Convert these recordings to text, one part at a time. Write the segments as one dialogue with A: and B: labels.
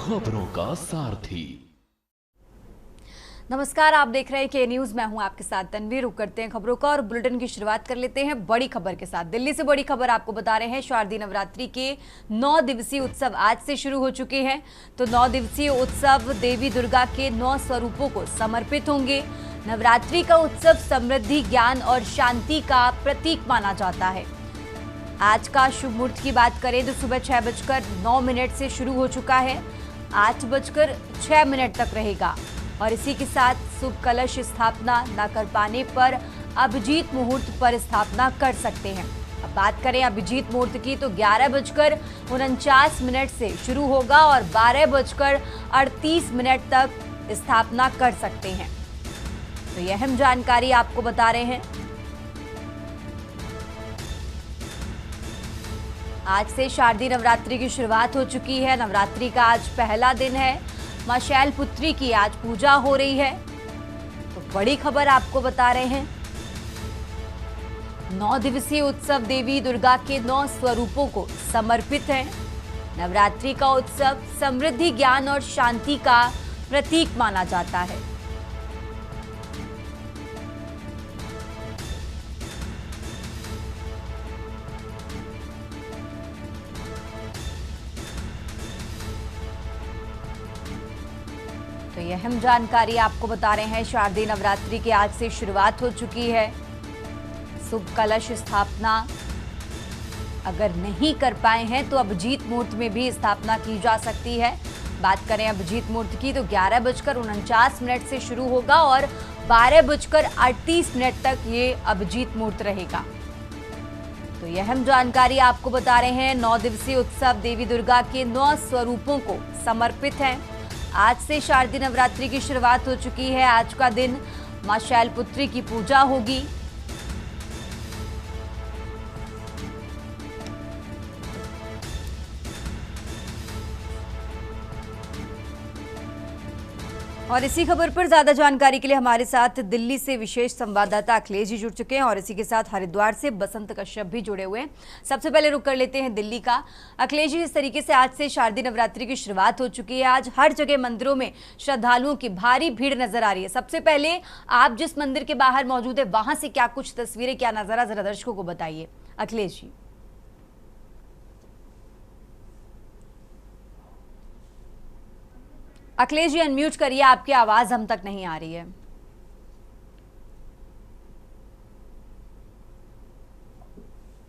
A: खबरों का सारथी।
B: नमस्कार, आप देख रहे हैं के न्यूज। मैं हूं आपके साथ तनवीर। रुक करते हैं खबरों का और बुलेटिन की शुरुआत कर लेते हैं बड़ी खबर के साथ। दिल्ली से बड़ी खबर आपको बता रहे हैं, शारदीय नवरात्रि के 9 दिवसीय उत्सव आज से शुरू हो चुके हैं। तो 9 दिवसीय उत्सव देवी दुर्गा के 9 स्वरूपों को समर्पित होंगे। नवरात्रि का उत्सव समृद्धि, ज्ञान और शांति का प्रतीक माना जाता है। आज का शुभ मुहूर्त की बात करें तो सुबह 6:09 से शुरू हो चुका है, 8:06 तक रहेगा। और इसी के साथ शुभ कलश स्थापना न कर पाने पर अभिजीत मुहूर्त पर स्थापना कर सकते हैं। अब बात करें अभिजीत मुहूर्त की तो 11:49 से शुरू होगा और 12:38 तक स्थापना कर सकते हैं। तो यह अहम जानकारी आपको बता रहे हैं। आज से शारदीय नवरात्रि की शुरुआत हो चुकी है। नवरात्रि का आज पहला दिन है। मां शैलपुत्री की आज पूजा हो रही है। तो बड़ी खबर आपको बता रहे हैं, 9 दिवसीय उत्सव देवी दुर्गा के 9 स्वरूपों को समर्पित है। नवरात्रि का उत्सव समृद्धि, ज्ञान और शांति का प्रतीक माना जाता है। तो यह अहम जानकारी आपको बता रहे हैं। शारदीय नवरात्रि की आज से शुरुआत हो चुकी है। शुभ कलश स्थापना अगर नहीं कर पाए हैं तो अभिजीत मुहूर्त में भी स्थापना की जा सकती है। बात करें अभिजीत मुहूर्त की तो 11:49 से शुरू होगा और 12:38 तक ये अभिजीत मुहूर्त रहेगा। तो यह अहम जानकारी आपको बता रहे हैं। 9 दिवसीय उत्सव देवी दुर्गा के 9 स्वरूपों को समर्पित है। आज से शारदीय नवरात्रि की शुरुआत हो चुकी है। आज का दिन मां शैलपुत्री की पूजा होगी। और इसी खबर पर ज्यादा जानकारी के लिए हमारे साथ दिल्ली से विशेष संवाददाता अखिलेश जी जुड़ चुके हैं और इसी के साथ हरिद्वार से बसंत कश्यप भी जुड़े हुए हैं। सबसे पहले रुक कर लेते हैं दिल्ली का। अखिलेश जी, इस तरीके से आज से शारदीय नवरात्रि की शुरुआत हो चुकी है। आज हर जगह मंदिरों में श्रद्धालुओं की भारी भीड़ नजर आ रही है। सबसे पहले आप जिस मंदिर के बाहर मौजूद है वहां से क्या कुछ तस्वीरें, क्या नजारा, जरा दर्शकों को बताइए अखिलेश जी। अखिलेश जी अनम्यूट करिए, आपकी आवाज हम तक नहीं आ रही है।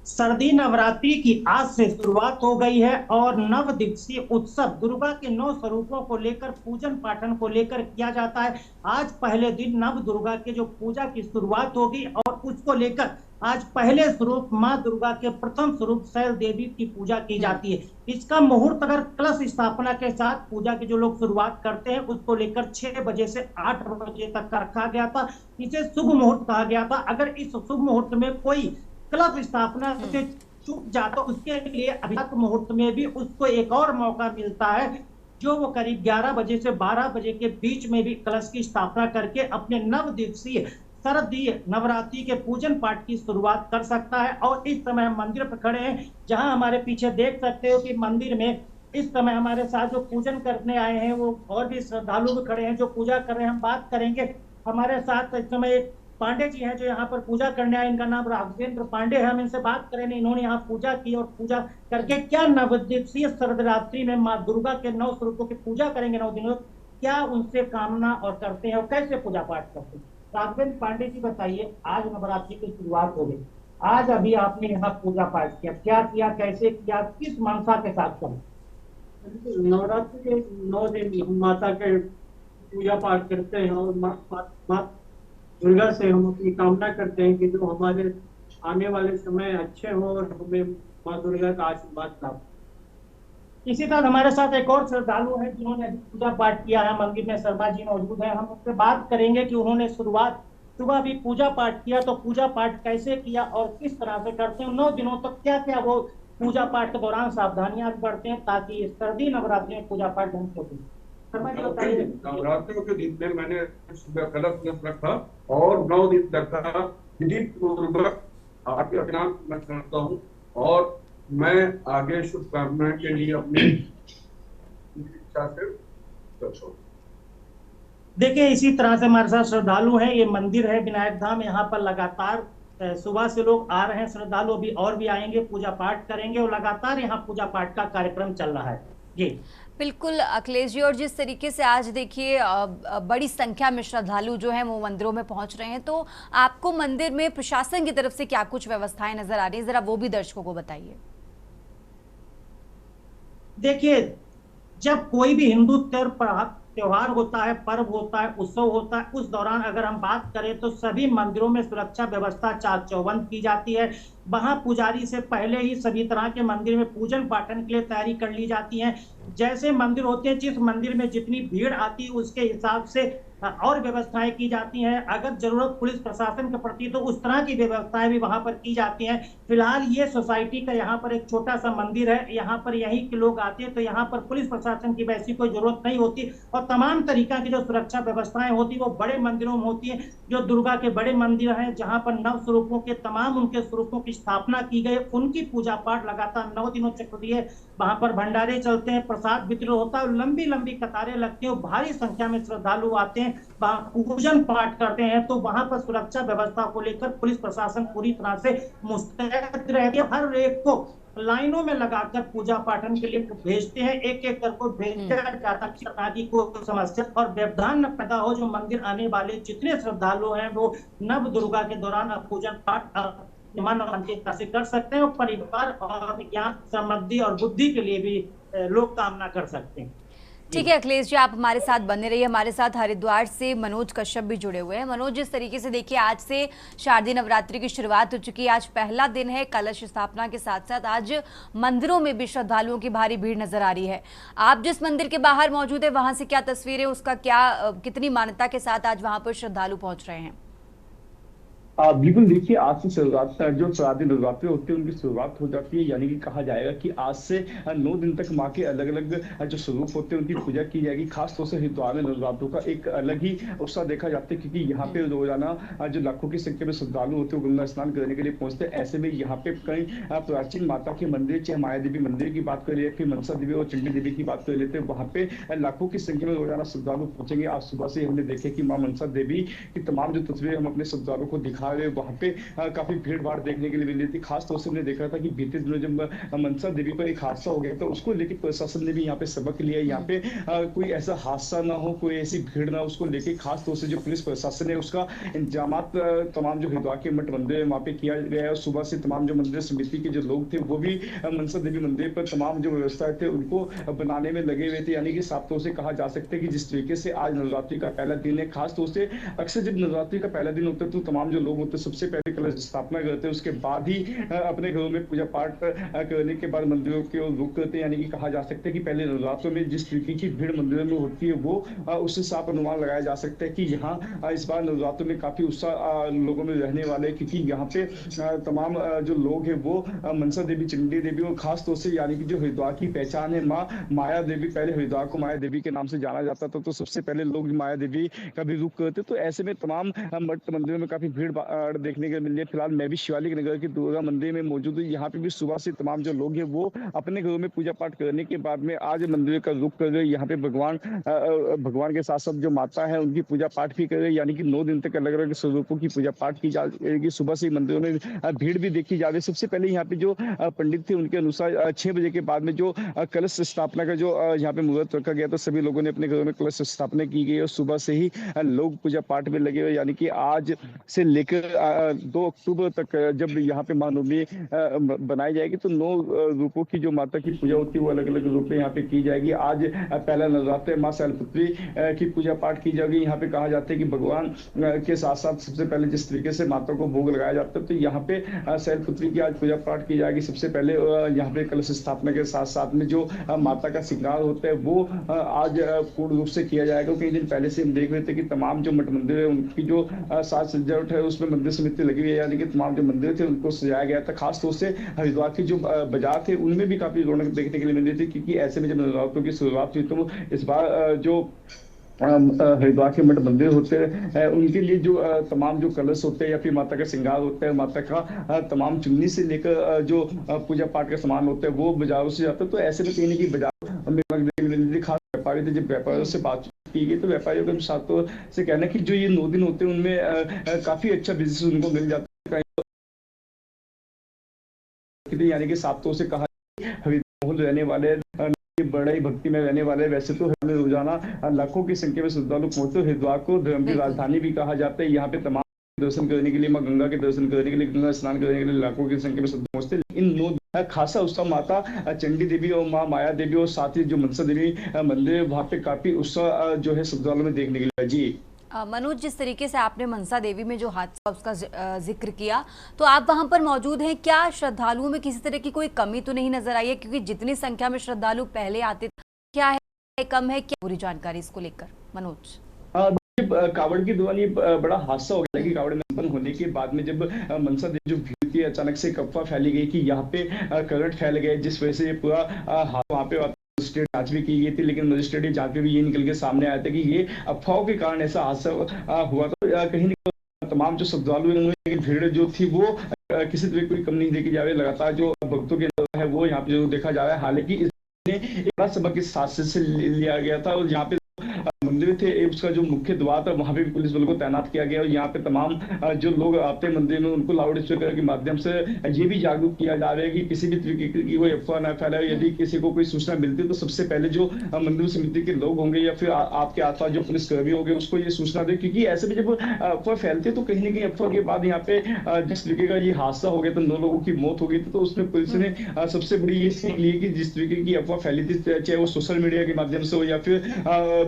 C: शारदीय नवरात्रि की आज से शुरुआत हो गई है और 9 दिवसीय उत्सव दुर्गा के 9 स्वरूपों को लेकर पूजन पाठन को लेकर किया जाता है। आज पहले दिन नव दुर्गा के जो पूजा की शुरुआत होगी और उसको लेकर आज पहले स्वरूप मां दुर्गा के प्रथम स्वरूप शैल देवी की पूजा की जाती है। इसका मुहूर्त अगर कलश स्थापना के साथ पूजा की जो लोग शुरुआत करते हैं उसको लेकर 6 बजे से 8 बजे तक का रखा गया था। इसे शुभ मुहूर्त कहा गया था। अगर इस शुभ मुहूर्त में कोई कलश स्थापना से चूक जाता उसके लिए अभिजीत मुहूर्त में भी उसको एक और मौका मिलता है, जो वो करीब 11 बजे से 12 बजे के बीच में भी कलश की स्थापना करके अपने 9 दिवसीय शारदीय नवरात्रि के पूजन पाठ की शुरुआत कर सकता है। और इस समय हम मंदिर पर खड़े हैं, जहां हमारे पीछे देख सकते हो कि मंदिर में इस समय हमारे साथ जो पूजन करने आए हैं वो और भी श्रद्धालु भी खड़े हैं जो पूजा कर रहे हैं। हम बात करेंगे, हमारे साथ इस समय एक पांडे जी हैं जो यहाँ पर पूजा करने आए। इनका नाम राघवेंद्र पांडे है। हम इनसे बात करेंगे, इन्होंने यहाँ पूजा की और पूजा करके क्या 9 दिवसीय शरदरात्रि में माँ दुर्गा के 9 स्वरूपों की पूजा करेंगे 9 दिनों, क्या उनसे कामना और करते हैं और कैसे पूजा पाठ करते हैं। राघवेंद्र पांडे जी बताइए, आज नवरात्रि की शुरुआत हो गई, आज अभी आपने यहाँ पूजा पाठ किया, क्या किया, कैसे किया, किस मनसा के साथ किया।
D: नवरात्रि के 9 दिन हम माता के पूजा पाठ करते हैं और माँ दुर्गा से हम अपनी कामना करते हैं कि जो हमारे आने वाले समय अच्छे हो और हमें माँ दुर्गा का आशीर्वाद प्राप्त।
C: इसी तरह हमारे साथ एक और श्रद्धालु हैं जिन्होंने पूजा पाठ किया है, मंदिर में शर्मा जी मौजूद हैं। हम उनसे बात करेंगे कि उन्होंने शुरुआत सुबह भी पूजा पाठ किया, तो पूजा पाठ कैसे किया और किस तरह से करते हैं, 9 दिनों तक क्या क्या वो पूजा पाठ के दौरान सावधानियां बरते हैं ताकि शारदीय नवरात्रि में पूजा पाठ ढंग से हो।
D: नवरात्रों के दिन में मैंने सुबह कलश रखा और 9 दिन तक का विधि पूर्वक आपके स्नान मैं करता हूँ और मैं आगे शुभकामना के लिए अपने
A: क्या फिर दर्शक।
C: देखिए, इसी तरह से हमारे साथ श्रद्धालु हैं। ये मंदिर है विनायक धाम, यहाँ पर लगातार सुबह से लोग आ रहे हैं श्रद्धालु, अभी और भी आएंगे, पूजा पाठ करेंगे और लगातार यहाँ पूजा पाठ का कार्यक्रम चल रहा है जी।
B: बिल्कुल अखिलेश जी, और जिस तरीके से आज देखिए बड़ी संख्या में श्रद्धालु जो हैं वो मंदिरों में पहुंच रहे हैं, तो आपको मंदिर में प्रशासन की तरफ से क्या कुछ व्यवस्थाएं नजर आ रही हैं, जरा वो भी दर्शकों को बताइए।
C: देखिए, जब कोई भी हिंदू त्योहार होता है, पर्व होता है, उत्सव होता है, उस दौरान अगर हम बात करें तो सभी मंदिरों में सुरक्षा व्यवस्था चाक चौबंद की जाती है। वहां पुजारी से पहले ही सभी तरह के मंदिर में पूजन पाठन के लिए तैयारी कर ली जाती है। जैसे मंदिर होते हैं, जिस मंदिर में जितनी भीड़ आती है उसके हिसाब से और व्यवस्थाएं की जाती हैं। अगर जरूरत पुलिस प्रशासन के प्रति तो उस तरह की व्यवस्थाएं भी वहां पर की जाती हैं। फिलहाल ये सोसाइटी का यहाँ पर एक छोटा सा मंदिर है, यहाँ पर यहीं के लोग आते हैं, तो यहाँ पर पुलिस प्रशासन की वैसी कोई जरूरत नहीं होती। और तमाम तरीका की जो सुरक्षा व्यवस्थाएं होती है वो बड़े मंदिरों में होती है। जो दुर्गा के बड़े मंदिर हैं, जहाँ पर नव स्वरूपों के तमाम उनके स्वरूपों की स्थापना की गई, उनकी पूजा पाठ लगातार 9 दिनों चक्रीय वहां पर भंडारे चलते हैं, प्रसाद वितरण होता है, लंबी लंबी कतारें लगती हैं, भारी संख्या में श्रद्धालु आते हैं, पूजन पाठ करते हैं। तो वहां पर सुरक्षा व्यवस्था को लेकर पुलिस प्रशासन पूरी तरह से मुस्तैद रहती है। हर एक को लाइनों में लगाकर पूजा पाठन के लिए भेजते हैं, एक एक करके भेजा जाता है ताकि कोई समस्या और व्यवधान न पैदा हो। जो मंदिर आने वाले जितने श्रद्धालु हैं वो नव दुर्गा के दौरान पूजन पाठ मन और से कर सकते हैं और परिवार और ज्ञान समृद्धि और बुद्धि के लिए भी लोग कामना कर सकते हैं।
B: ठीक है अखिलेश जी, आप हमारे साथ बने रहिए। हमारे साथ हरिद्वार से मनोज कश्यप भी जुड़े हुए हैं। मनोज, जिस तरीके से देखिए आज से शारदीय नवरात्रि की शुरुआत हो चुकी है, आज पहला दिन है, कलश स्थापना के साथ साथ आज मंदिरों में भी श्रद्धालुओं की भारी भीड़ नजर आ रही है। आप जिस मंदिर के बाहर मौजूद है वहां से क्या तस्वीरें, उसका क्या कितनी मान्यता के साथ आज वहां पर श्रद्धालु पहुंच रहे हैं?
E: बिल्कुल, देखिए आज से शुरुआत जो शारदीय नवरात्रि होती है उनकी शुरुआत हो जाती है। यानी कि कहा जाएगा कि आज से 9 दिन तक माँ के अलग अलग जो स्वरूप होते हैं उनकी पूजा की जाएगी। खास तौर से हरिद्वार में नवरात्रों का एक अलग ही उत्साह देखा जाता है, क्योंकि यहाँ पे रोजाना जो लाखों की संख्या में श्रद्धालु होते हैं गंगा स्नान करने के लिए पहुंचते हैं। ऐसे में यहाँ पे कई प्राचीन माता के मंदिर, चाहे माया देवी मंदिर की बात कर ले, फिर मनसा देवी और चंडी देवी की बात कर लेते हैं, वहाँ पे लाखों की संख्या में रोजाना श्रद्धालु पहुंचेंगे। आज सुबह से हमने देखे कि माँ मनसा देवी की तमाम जो तस्वीरें हम अपने श्रद्धालुओं को दिखा रहे हैं, वहाँ पे काफी भीड़ भाड़ देखने के लिए मिल रही थी। खास तौर से हमने देखा था कि बीते दिनों जब मनसा देवी पर एक हादसा हो गया तो उसको लेकर प्रशासन ने भी यहाँ पे सबक लिया। यहाँ पे कोई ऐसा हादसा ना हो, कोई ऐसी भीड़ ना हो, उसको लेके खास तौर से जो पुलिस प्रशासन है उसका इंतजाम तमाम जो हरिद्वार के मठ मंदिर है वहाँ पे किया गया है। सुबह से तमाम जो मंदिर समिति के जो लोग थे वो भी मनसा देवी मंदिर पर तमाम जो व्यवस्थाएं थे उनको बनाने में लगे हुए थे। यानी कि साफ तौर से कहा जा सकता है कि जिस तरीके से आज नवरात्रि का पहला दिन है, खास तौर से अक्सर जब नवरात्रि का पहला दिन होता है तो तमाम जो लोग होते हैं सबसे पहले कलश स्थापना करते हैं, उसके बाद ही अपने घरों में पूजा पाठ करने के बाद मंदिरों के ओर रुख करते हैं। यानी कि कहा जा सकता है कि पहले नवरात्रों में जिस तरीके की भीड़ मंदिरों में होती है वो उससे साफ अनुमान लगाया जा सकता है कि यहाँ इस बार नवरात्रों में काफी उत्साह लोगों में रहने वाले हैं, क्योंकि यहाँ पे तमाम जो लोग हैं वो मनसा देवी, चंडी देवी और खास तौर से यानी कि जो हरिद्वार की पहचान है माँ माया देवी, पहले हरिद्वार को माया देवी के नाम से जाना जाता था, तो सबसे पहले लोग माया देवी का भी रुख करते। तो ऐसे में तमाम मठ मंदिरों में काफी भीड़ देखने को मिल रही है। फिलहाल मैं भी शिवालिक नगर के दुर्गा मंदिर में मौजूद हूँ। यहाँ पे भी सुबह से तमाम जो लोग हैं वो अपने घरों में पूजा पाठ करने के बाद में आज मंदिर का रुख कर गए। यहाँ पे भगवान के साथ साथ जो माता है उनकी पूजा पाठ भी कर रहे। यानी कि 9 दिन तक अलग अलग स्वरूपों की पूजा पाठ की जाएगी। सुबह से मंदिरों में भीड़ भी देखी जा रही है। सबसे पहले यहाँ पे जो पंडित थे उनके अनुसार 6 बजे के बाद में जो कलश स्थापना का जो यहाँ पे मुहूर्त रखा गया तो सभी लोगों ने अपने घरों में कलश स्थापना की गई और सुबह से ही लोग पूजा पाठ में लगे हुए। यानी कि आज से लेकर 2 अक्टूबर तक जब यहाँ पे महानवमी बनाई जाएगी तो 9 रूपों की जो माता की पूजा होती है वो अलग अलग रूप में यहाँ पे की जाएगी। आज पहला नवरात्र माँ शैलपुत्री की पूजा पाठ की जाएगी। यहाँ पे कहा जाता है कि भगवान के साथ साथ सबसे पहले जिस तरीके से माता को भोग लगाया जाता है तो यहाँ पे शैलपुत्री की आज पूजा पाठ की जाएगी। सबसे पहले यहाँ पे कलश स्थापना के साथ साथ में जो माता का श्रृंगार होता है वो आज पूर्ण रूप से किया जाएगा। कई दिन पहले से हम देख रहे थे कि तमाम जो मठ मंदिर है उनकी जो साज सजावट है उसमें मंदिर समिति लगी हुई है। यानी कि तमाम जो मंदिर थे उनको सजाया गया था। खास तौर से हरिद्वार के जो बाजार थे उनमें भी काफी रौनक देखने के लिए मिल रही थी, क्योंकि ऐसे में जब नवरात्रों की शुरुआत हुई तो इस बार जो हरिद्वार के मठ मंदिर होते हैं उनके लिए जो तमाम जो कलश होते हैं या फिर माता का श्रृंगार होता है, माता का तमाम चुन्नी से लेकर जो पूजा पाठ का सामान होता है वो बाजारों से जाता है। तो ऐसे में कहीं ना कहीं बाजार में खास व्यापारी थे, जब व्यापारियों से बातचीत की गई तो व्यापारियों के अनुसार तो से कहना है कि जो ये 9 दिन होते हैं उनमें काफी अच्छा बिजनेस उनको मिल जाता है। यानी कि साप्ताहों से कहा हरिद्वार रहने वाले बड़ा ही भक्ति में रहने वाले, वैसे तो हमें रोजाना लाखों की संख्या में श्रद्धालु पहुंचते हैं। हरिद्वार को धर्म की राजधानी भी कहा जाता है। यहाँ पे तमाम दर्शन करने के लिए, मां गंगा के दर्शन करने के लिए, गंगा स्नान करने के लिए लाखों की संख्या में श्रद्धालु पहुंचते हैं। इन 9 खासा उत्सव माता चंडी देवी और मां माया देवी और साथ ही जो मनसा देवी मंदिर, वहाँ पे काफी उत्साह जो है श्रद्धालुओं में देखने के लिए। जी
B: मनोज, जिस तरीके से आपने मनसा देवी में जो हादसा उसका जिक्र किया, तो आप वहां पर मौजूद हैं, क्या श्रद्धालुओं में किसी तरह की कोई कमी तो नहीं नजर आई है? क्योंकि जितनी संख्या में श्रद्धालु पहले आते थे, क्या है कम है, क्या पूरी जानकारी इसको लेकर मनोज?
E: कावड़ की दुआनी बड़ा हादसा हो गया कि कावड़ में संपन्न होने के बाद में जब मनसा देवी जो भीड़ थी, अचानक से एक अफवाह फैली गई कि यहाँ पे करंट फैल गए, जिस वजह से ये पूरा वहाँ पे मजिस्ट्रेट जांच भी की गई थी, लेकिन मजिस्ट्रेट जांच में भी ये निकल के सामने आया था कि ये अफवाहों के कारण ऐसा हादसा हुआ। तो कहीं न कहीं तमाम जो श्रद्धालु हैं, भीड़ जो थी वो किसी तरह कोई कम नहीं देखी जा रही। लगातार जो भक्तों के अंदर है वो यहाँ पे जो देखा जा रहा है। हालांकि इसने एक बड़ा सबक इस हादसे से लिया गया था और यहाँ पे मंदिर थे, उसका जो मुख्य द्वार था वहां पे भी पुलिस बल को तैनात किया गया और यहाँ पे तमाम जो लोग आते हैं मंदिर में उनको लाउड स्पीकर के माध्यम से ये भी जागरूक किया जा रहा है कि किसी भी तरीके की कोई अफवाह न फैलाए। यदि किसी को कोई सूचना मिलती है तो सबसे पहले जो मंदिर समिति के लोग होंगे या फिर आपके आसपास जो पुलिस कर्मी होंगे उसको ये सूचना दे, क्योंकि ऐसे भी जब अफवाह फैलती है तो कहीं ना कहीं अफवाह के बाद यहाँ पे जिस तरीके का ये हादसा हो गया था, 9 लोगों की मौत हो गई थी, तो उसमें पुलिस ने सबसे बड़ी ये सीख ली कि जिस तरीके की अफवाह फैली थी, चाहे वो सोशल मीडिया के माध्यम से हो या फिर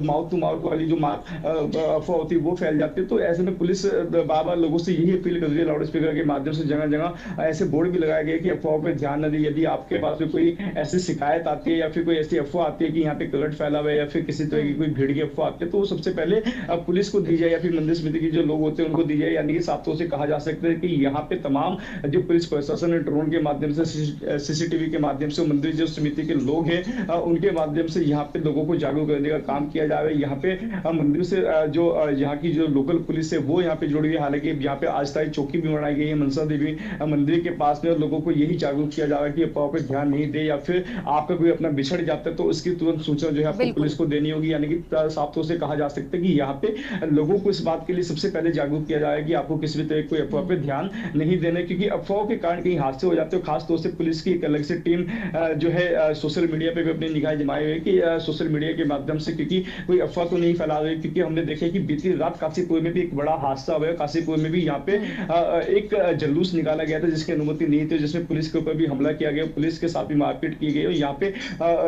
E: माउथ टू माउथ वाली जो अफवाह होती है वो फैल जाती है। तो ऐसे में पुलिस बार बार लोगों से यही अपील कर रही है लाउड स्पीकर के माध्यम से, जगह जगह ऐसे बोर्ड भी लगाए गए कि अफवाहों पे ध्यान न दें। यदि आपके पास में कोई ऐसी शिकायत आती है या फिर कोई ऐसी अफवाह आती है कि यहाँ पे करंट फैला हुआ है या फिर किसी तरह की कोई भीड़ की अफवाह आती है, तो सबसे पहले पुलिस को दी जाए या फिर मंदिर समिति के जो लोग होते हैं उनको दी जाए। यानी कि साफ्तों से कहा जा सकता है कि यहाँ पे तमाम जो पुलिस प्रशासन है ड्रोन के माध्यम से, सीसीटीवी के माध्यम से, मंदिर जो समिति के लोग हैं उनके माध्यम से यहाँ पे लोगों को जागरूक करने का काम किया जा रहा है। यहाँ पे मंदिर से जो यहाँ की जो लोकल पुलिस है वो यहाँ पे जुड़ी हुई है। हालांकि यहाँ पे आस्थाई चौकी भी बनाई गई है मनसा देवी मंदिर के पास में, और लोगों को यही जागरूक किया जा रहा है कि अफवाह पे ध्यान नहीं दे या फिर आपका कोई अपना बिछड़ जाता है तो उसकी तुरंत सूचना जो है आपको पुलिस को देनी होगी। यानी कि साफ्तों से कहा जा सकता है कि यहाँ पे लोगों को इस बात के लिए सबसे पहले जागरूक किया जाए कि आपको किसी भी तरह कोई अफवाह पे ध्यान नहीं देना, क्योंकि अफवाहों के कारण कहीं हादसे हो जाते हैं। खासतौर से पुलिस की एक अलग से टीम जो है सोशल मीडिया पे भी अपनी निगाह जमाई हुई है कि सोशल मीडिया के माध्यम से क्योंकि कोई अफवाह तो नहीं फैला रही, क्योंकि हमने देखा कि बीती रात काशीपुर में भी एक बड़ा हादसा हुआ। काशीपुर में भी यहाँ पे एक जुलूस निकाला गया था जिसकी अनुमति नहीं थी, जिसमें पुलिस के ऊपर भी हमला किया गया, पुलिस के साथ भी मारपीट की गई और यहाँ पे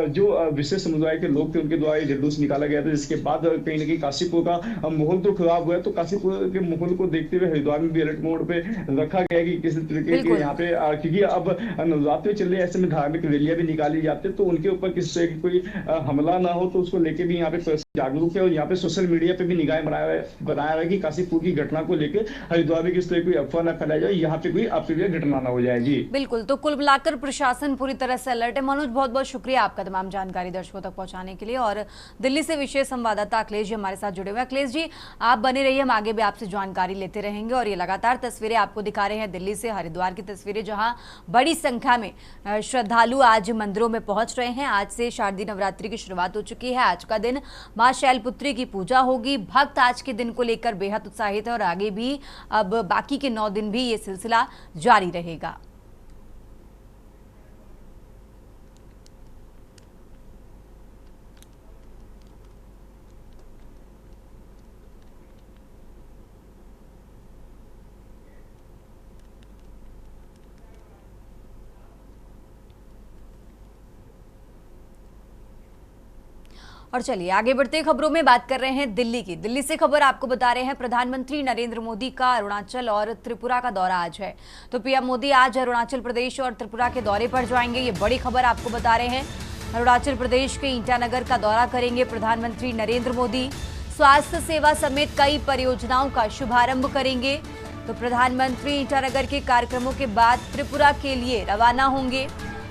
E: जो विशेष समुदाय के लोग थे उनके द्वारा ये जुलूस निकाला गया था, जिसके बाद कहीं ना कहीं काशीपुर का माहौल तो खराब हुआ है। तो काशीपुर के माहौल को देखते हुए हरिद्वार में भी अलर्ट मोड पे रखा गया कि किसी तरीके के यहाँ पे, क्योंकि अब नवरात्रि चल रहे, ऐसे में धार्मिक रैलियां भी निकाली जाती है तो उनके ऊपर किसी तरह की कोई हमला ना हो, तो उसको लेके भी यहाँ पे जागरूक है। और यहाँ पे सोशल मीडिया पे भी निगाह बनाया है कि काशीपुर की घटना को लेकर हरिद्वार में किस तरह कोई अफवाह न फैलाई जाए, यहाँ पे कोई अप्रिय घटना ना हो जाए। जी
B: बिल्कुल, तो कुल मिलाकर प्रशासन पूरी तरह से अलर्ट है। मनोज, बहुत बहुत शुक्रिया आपका तमाम जानकारी दर्शकों तक पहुंचाने के लिए। और दिल्ली से विशेष संवाददाता अखिलेश जी हमारे साथ जुड़े हुए हैं। अखिलेश जी, आप बने रहिए, हम आगे भी आपसे जानकारी लेते रहेंगे। और ये लगातार तस्वीरें आपको दिखा रहे हैं दिल्ली से हरिद्वार की तस्वीरें, जहां बड़ी संख्या में श्रद्धालु आज मंदिरों में पहुंच रहे हैं। आज से शारदीय नवरात्रि की शुरुआत हो चुकी है। आज का दिन मां शैलपुत्री की पूजा होगी। भक्त आज के दिन को लेकर बेहद उत्साहित है और आगे भी अब बाकी के 9 दिन भी ये सिलसिला जारी रहेगा। और चलिए आगे बढ़ते खबरों में बात कर रहे हैं दिल्ली की। दिल्ली से खबर आपको बता रहे हैं, प्रधानमंत्री नरेंद्र मोदी का अरुणाचल और त्रिपुरा का दौरा आज है। तो पीएम मोदी आज अरुणाचल प्रदेश और त्रिपुरा के दौरे पर जाएंगे, ये बड़ी खबर आपको बता रहे हैं। अरुणाचल प्रदेश के ईटानगर का दौरा करेंगे प्रधानमंत्री नरेंद्र मोदी। स्वास्थ्य सेवा समेत कई परियोजनाओं का शुभारंभ करेंगे। तो प्रधानमंत्री ईटानगर के कार्यक्रमों के बाद त्रिपुरा के लिए रवाना होंगे।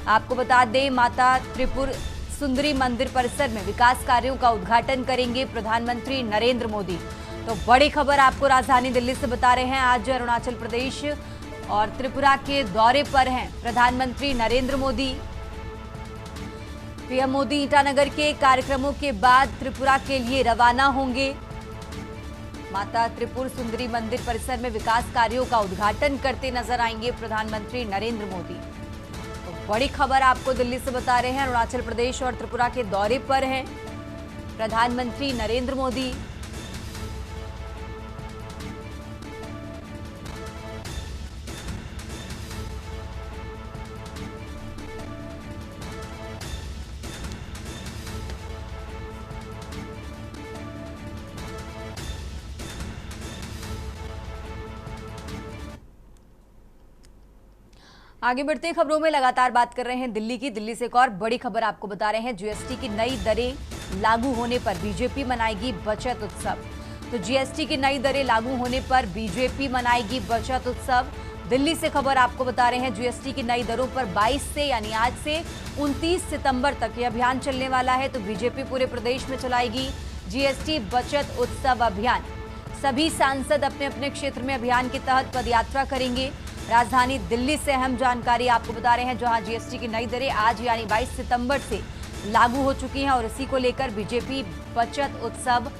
B: आपको बता दें, माता त्रिपुर सुंदरी मंदिर परिसर में विकास कार्यों का उद्घाटन करेंगे प्रधानमंत्री नरेंद्र मोदी। तो बड़ी खबर आपको राजधानी दिल्ली से बता रहे हैं, आज अरुणाचल प्रदेश और त्रिपुरा के दौरे पर हैं प्रधानमंत्री नरेंद्र मोदी। पीएम मोदी ईटानगर के कार्यक्रमों के बाद त्रिपुरा के लिए रवाना होंगे। माता त्रिपुर सुंदरी मंदिर परिसर में विकास कार्यों का उद्घाटन करते नजर आएंगे प्रधानमंत्री नरेंद्र मोदी। तो बड़ी खबर आपको दिल्ली से बता रहे हैं, अरुणाचल प्रदेश और त्रिपुरा के दौरे पर हैं प्रधानमंत्री नरेंद्र मोदी। आगे बढ़ते खबरों में लगातार बात कर रहे हैं दिल्ली की। दिल्ली से एक और बड़ी खबर आपको बता रहे हैं, जीएसटी की नई दरें लागू होने पर बीजेपी मनाएगी बचत उत्सव। तो जीएसटी की नई दरें लागू होने पर बीजेपी मनाएगी बचत उत्सव। दिल्ली से खबर आपको बता रहे हैं, जीएसटी की नई दरों पर 22 से यानी आज से 29 सितंबर तक यह अभियान चलने वाला है। तो बीजेपी पूरे प्रदेश में चलाएगी जीएसटी बचत उत्सव अभियान। सभी सांसद अपने अपने क्षेत्र में अभियान के तहत पदयात्रा करेंगे। राजधानी दिल्ली से अहम जानकारी आपको बता रहे हैं, जहां जीएसटी की नई दरें आज यानी 22 सितंबर से लागू हो चुकी हैं और इसी को लेकर बीजेपी बचत उत्सव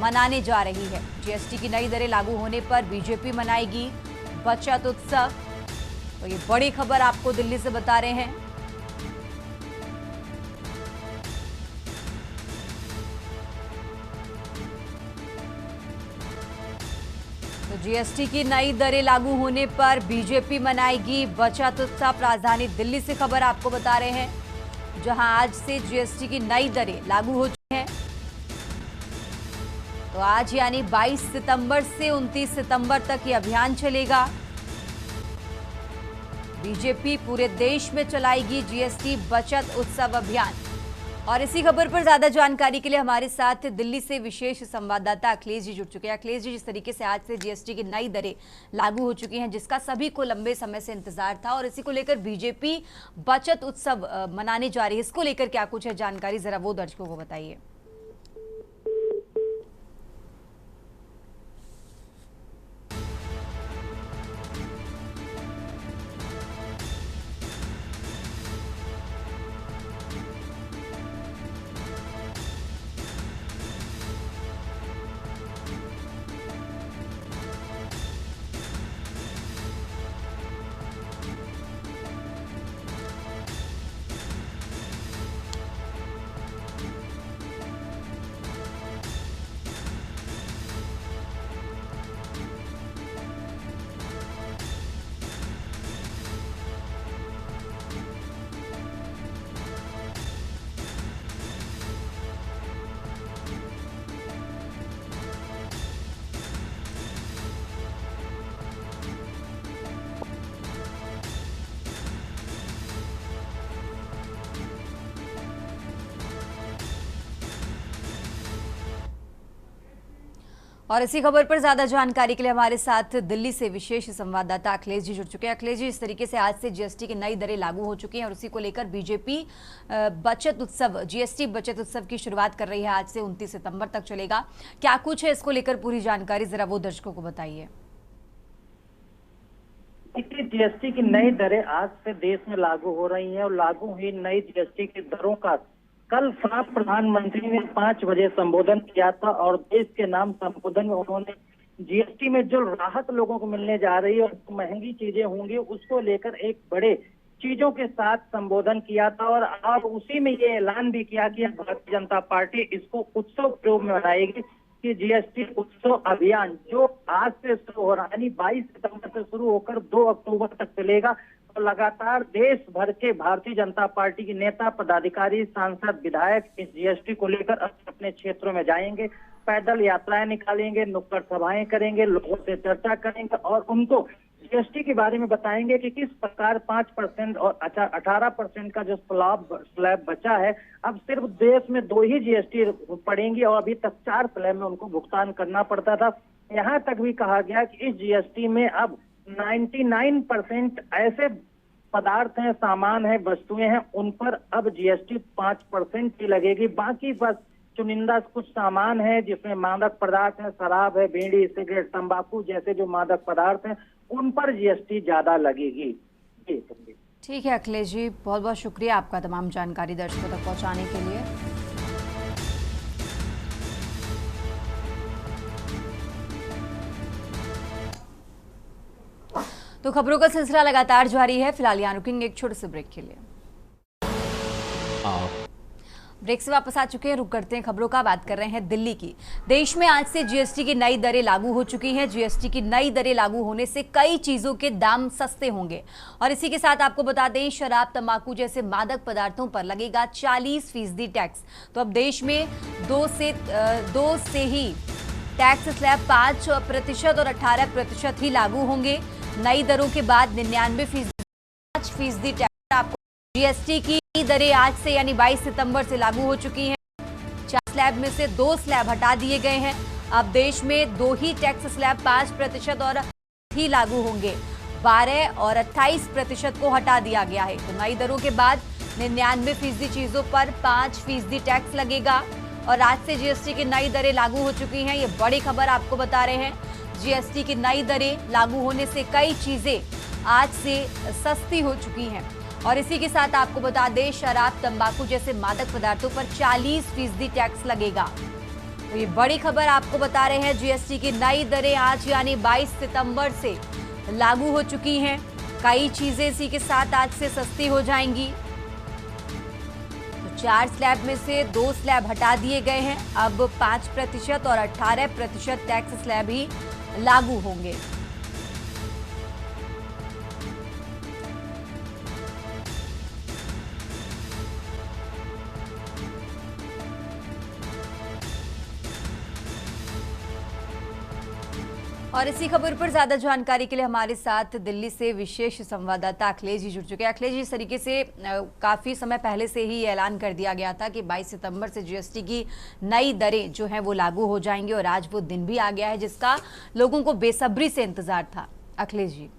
B: मनाने जा रही है। जीएसटी की नई दरें लागू होने पर बीजेपी मनाएगी बचत उत्सव। तो ये बड़ी खबर आपको दिल्ली से बता रहे हैं। तो जीएसटी की नई दरें लागू होने पर बीजेपी मनाएगी बचत उत्सव। राजधानी दिल्ली से खबर आपको बता रहे हैं, जहां आज से जीएसटी की नई दरें लागू हो चुकी हैं। तो आज यानी 22 सितंबर से 29 सितंबर तक ये अभियान चलेगा। बीजेपी पूरे देश में चलाएगी जीएसटी बचत उत्सव अभियान। और इसी खबर पर ज्यादा जानकारी के लिए हमारे साथ दिल्ली से विशेष संवाददाता अखिलेश जी जुड़ चुके हैं। अखिलेश जी, जिस तरीके से आज से जीएसटी की नई दरें लागू हो चुकी हैं, जिसका सभी को लंबे समय से इंतजार था और इसी को लेकर बीजेपी बचत उत्सव मनाने जा रही है, इसको लेकर क्या कुछ है जानकारी, जरा वो दर्शकों को बताइए। और इसी खबर पर ज्यादा जानकारी के लिए हमारे साथ दिल्ली से विशेष संवाददाता अखिलेश जी जुड़ चुके हैं। अखिलेश जी, इस तरीके से आज से जीएसटी की नई दरें लागू हो चुकी हैं और उसी को लेकर बीजेपी बचत उत्सव, जीएसटी बचत उत्सव की शुरुआत कर रही है। आज से 29 सितंबर तक चलेगा। क्या कुछ है इसको लेकर पूरी जानकारी, जरा वो दर्शकों को बताइए।
C: देखिए, जीएसटी की नई दरें आज से देश में लागू हो रही हैं और लागू हुई नई जीएसटी की दरों का कल सात प्रधानमंत्री ने 5 बजे संबोधन किया था और देश के नाम संबोधन में उन्होंने जीएसटी में जो राहत लोगों को मिलने जा रही है और महंगी चीजें होंगी उसको लेकर एक बड़े चीजों के साथ संबोधन किया था। और अब उसी में ये ऐलान भी किया कि भारतीय जनता पार्टी इसको उत्सव के रूप में मनाएगी कि जीएसटी उत्सव अभियान जो आज से शुरू हो रहा है, यानी 22 सितंबर से शुरू होकर 2 अक्टूबर तक चलेगा। तो लगातार देश भर के भारतीय जनता पार्टी के नेता, पदाधिकारी, सांसद, विधायक इस जीएसटी को लेकर अपने क्षेत्रों में जाएंगे, पैदल यात्राएं निकालेंगे, नुक्कड़ सभाएं करेंगे, लोगों से चर्चा करेंगे और उनको जीएसटी के बारे में बताएंगे कि किस प्रकार 5% और 18% का जो स्लैब बचा है, अब सिर्फ देश में 2 ही जीएसटी पड़ेंगी और अभी तक 4 स्लैब में उनको भुगतान करना पड़ता था। यहाँ तक भी कहा गया कि इस जीएसटी में अब 99% ऐसे पदार्थ हैं, सामान है, वस्तुएं हैं, उन पर अब जीएसटी 5% ही लगेगी। बाकी बस चुनिंदा कुछ सामान है जिसमें मादक पदार्थ है, शराब है, बीड़ी, सिगरेट, तंबाकू जैसे जो मादक पदार्थ हैं, उन पर जीएसटी ज्यादा लगेगी।
B: ठीक है अखिलेश जी, बहुत बहुत शुक्रिया आपका तमाम जानकारी दर्शकों तक पहुंचाने के लिए। तो खबरों का सिलसिला लगातार जारी है। फिलहाल यहाँ रुकेंगे एक छोटे से ब्रेक के लिए। ब्रेक से वापस आ चुके हैं, रुक करते हैं खबरों का। बात कर रहे हैं दिल्ली की। देश में आज से जीएसटी की नई दरें लागू हो चुकी हैं। जीएसटी की नई दरें लागू होने से कई चीजों के दाम सस्ते होंगे और इसी के साथ आपको बता दें, शराब, तंबाकू जैसे मादक पदार्थों पर लगेगा 40% टैक्स। तो अब देश में दो से ही टैक्स स्लैब 5% और 18% ही लागू होंगे। नई दरों के बाद 99% 5% टैक्स। आपको जीएसटी की दरें आज से यानी 22 सितंबर से लागू हो चुकी हैं। 4 स्लैब में से 2 स्लैब हटा दिए गए हैं। अब देश में 2 ही टैक्स स्लैब 5% और ही लागू होंगे। 12 और 28% को हटा दिया गया है। तो नई दरों के बाद 99% चीजों पर 5% टैक्स लगेगा और आज से जीएसटी की नई दरें लागू हो चुकी हैं। ये बड़ी खबर आपको बता रहे हैं। जीएसटी की नई दरें लागू होने से कई चीजें आज से सस्ती हो चुकी हैं और इसी के साथ आपको बता दें, शराब, तंबाकू जैसे मादक पदार्थों पर 40% टैक्स लगेगा। तो ये बड़ी खबर आपको बता रहे हैं। जीएसटी की नई दरें आज यानी 22 सितंबर से लागू हो चुकी हैं। कई चीजें इसी के साथ आज से सस्ती हो जाएंगी। तो 4 स्लैब में से 2 स्लैब हटा दिए गए हैं। अब 5% और 18% टैक्स स्लैब ही लागू होंगे। और इसी खबर पर ज्यादा जानकारी के लिए हमारे साथ दिल्ली से विशेष संवाददाता अखिलेश जी जुड़ चुके हैं। अखिलेश जी, इस तरीके से काफी समय पहले से ही ऐलान कर दिया गया था कि 22 सितंबर से जीएसटी की नई दरें जो हैं वो लागू हो जाएंगी और आज वो दिन भी आ गया है जिसका लोगों को बेसब्री से इंतजार था। अखिलेश जी,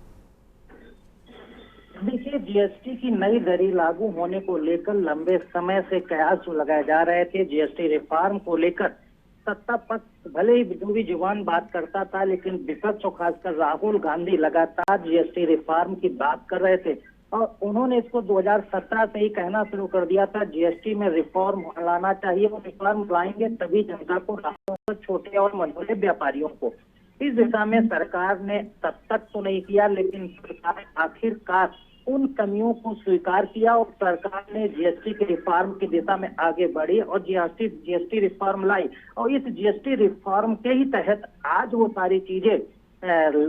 C: देखिए, जीएसटी की नई दरें लागू होने को लेकर लंबे समय से कयास लगाए जा रहे थे। जीएसटी रिफॉर्म को लेकर सत्ता पक्ष भले ही जो भी जुबान बात करता था, लेकिन विपक्ष और खासकर राहुल गांधी लगातार जीएसटी रिफॉर्म की बात कर रहे थे और उन्होंने इसको 2017 से ही कहना शुरू कर दिया था, जीएसटी में रिफॉर्म लाना चाहिए। वो रिफॉर्म लाएंगे तभी जनता को राहत होगा, छोटे और मझोले व्यापारियों को। इस दिशा में सरकार ने तब तक तो नहीं किया, लेकिन सरकार आखिरकार उन कमियों को स्वीकार किया और सरकार ने जीएसटी के रिफॉर्म की दिशा में आगे बढ़ी और जीएसटी रिफॉर्म लाई। और इस जीएसटी रिफॉर्म के ही तहत आज वो सारी चीजें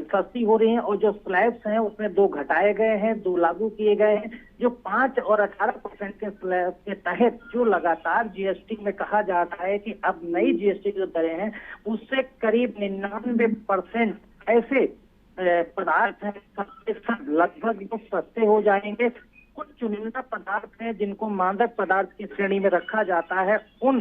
C: सस्ती हो रही हैं और जो स्लैब्स हैं उसमें 2 घटाए गए हैं, 2 लागू किए गए हैं। जो 5 और 18% के स्लैब के तहत जो लगातार जीएसटी में कहा जाता है कि अब नई जीएसटी जो दरें हैं उससे करीब 99% ऐसे पदार्थ हैं सब लगभग जो सस्ते हो जाएंगे। कुछ चुनिंदा पदार्थ हैं जिनको मादक पदार्थ की श्रेणी में रखा जाता है, उन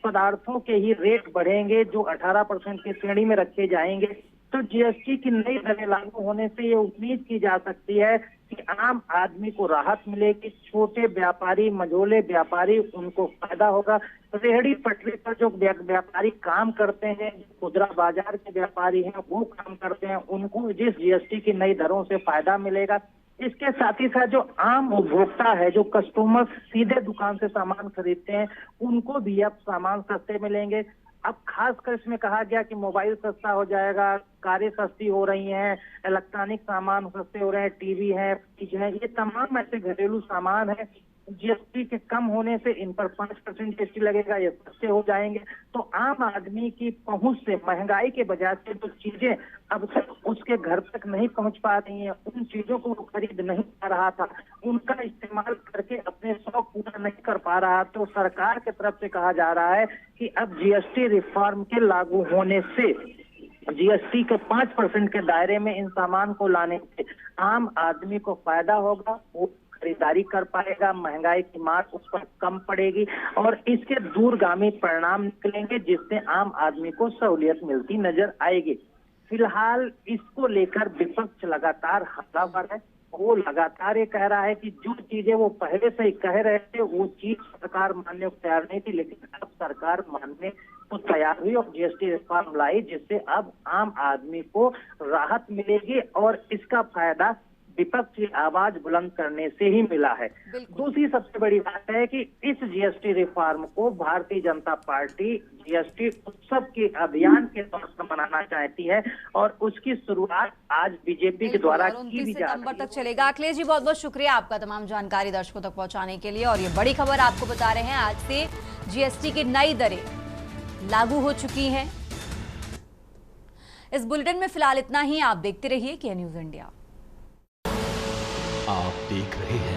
C: पदार्थों के ही रेट बढ़ेंगे जो 18% की श्रेणी में रखे जाएंगे। तो जीएसटी की नई दरें लागू होने से ये उम्मीद की जा सकती है कि आम आदमी को राहत मिलेगी, छोटे व्यापारी, मझोले व्यापारी, उनको फायदा होगा। रेहड़ी पटरी पर जो व्यापारी काम करते हैं, खुदरा बाजार के व्यापारी हैं, वो काम करते हैं, उनको जिस जीएसटी की नई दरों से फायदा मिलेगा। इसके साथ ही साथ जो आम उपभोक्ता है, जो कस्टमर सीधे दुकान से सामान खरीदते हैं, उनको भी अब सामान सस्ते मिलेंगे। अब खासकर इसमें कहा गया कि मोबाइल सस्ता हो जाएगा, कारें सस्ती हो रही हैं, इलेक्ट्रॉनिक सामान सस्ते हो रहे हैं, टीवी है, फ्रिज है, ये तमाम ऐसे घरेलू सामान है। जीएसटी के कम होने से इन पर 5% जीएसटी लगेगा, ये सस्ते हो जाएंगे। तो आम आदमी की पहुंच से, महंगाई के वजह से जो चीजें अब तक उसके घर तक नहीं पहुंच पा रही हैं, उन चीजों को वो खरीद नहीं पा रहा था, उनका इस्तेमाल करके अपने शौक पूरा नहीं कर पा रहा। तो सरकार की तरफ से कहा जा रहा है कि अब जीएसटी रिफॉर्म के लागू होने से जीएसटी के 5% के दायरे में इन सामान को लाने से आम आदमी को फायदा होगा, वो खरीदारी कर पाएगा, महंगाई की मार उस पर कम पड़ेगी और इसके दूरगामी परिणाम निकलेंगे जिससे आम आदमी को सहूलियत मिलती नजर आएगी। फिलहाल इसको लेकर विपक्ष लगातार हमलावर है। वो लगातार ये कह रहा है कि जो चीजें वो पहले से ही कह रहे थे वो चीज सरकार मानने को तैयार नहीं थी, लेकिन अब सरकार मानने को तैयार हुई और जीएसटी रिफॉर्म लाई, जिससे अब आम आदमी को राहत मिलेगी और इसका फायदा
F: विपक्ष की आवाज बुलंद करने से ही मिला है।
B: बिल्कुल।
F: दूसरी सबसे बड़ी बात है कि इस जीएसटी रिफॉर्म को भारतीय जनता पार्टी जीएसटी उत्सव के अभियान के तौर पर मनाना चाहती है और उसकी शुरुआत आज बीजेपी के द्वारा की भी जा रही है।
B: 29 सितंबर तक चलेगा। अखिलेश जी, बहुत बहुत शुक्रिया आपका तमाम जानकारी दर्शकों तक पहुंचाने के लिए। और ये बड़ी खबर आपको बता रहे हैं, आज से जीएसटी की नई दरें लागू हो चुकी हैं। इस बुलेटिन में फिलहाल इतना ही। आप देखते रहिए के न्यूज इंडिया।
G: आप देख रहे हैं